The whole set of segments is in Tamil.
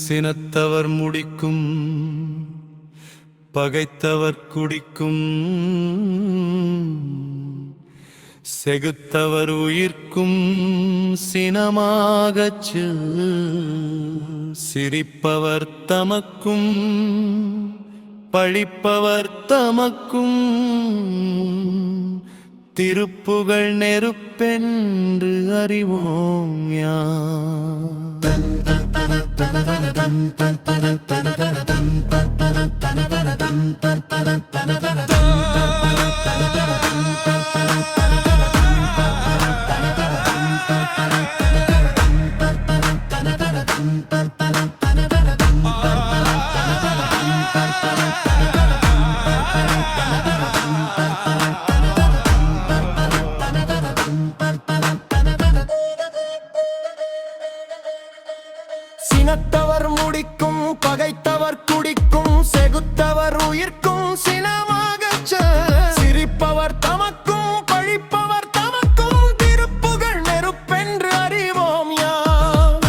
சினத்தவர் முடிக்கும் பகைத்தவர் குடிக்கும் செகுத்தவர் உயிர்க்கும் சினமாகச் சிரிப்பவர் தமக்கும் பழிப்பவர் தமக்கும் திருப்புகழ் நெருப்பென்று அறிவோம் யாம். சினத்தவர் முடிக்கும் பகைத்தவர் குடிக்கும் செகுத்தவர் உயிர்க்கும் சினமாகச் சிரிப்பவர் தமக்கும் பழிப்பவர் தமக்கும் திருப்புகழ் நெருப்பென்று அறிவோம் யாம்.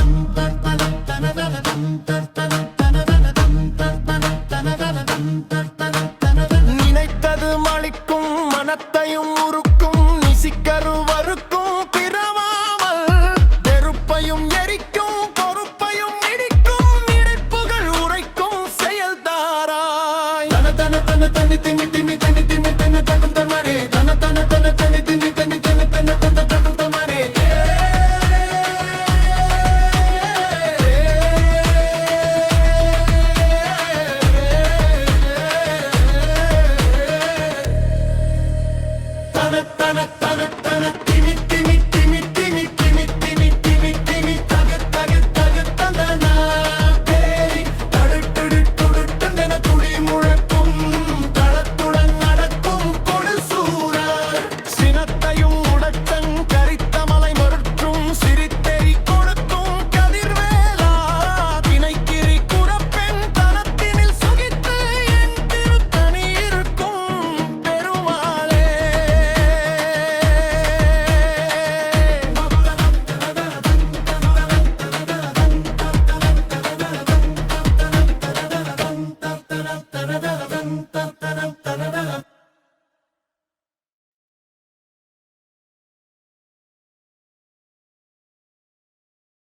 நினைத்தது மலிக்கும் மனத்தையும் உருக்கும் நிசிக்கருவருக்கும் பிறவாமல் வெறுப்பையும் எரிக்கும் தன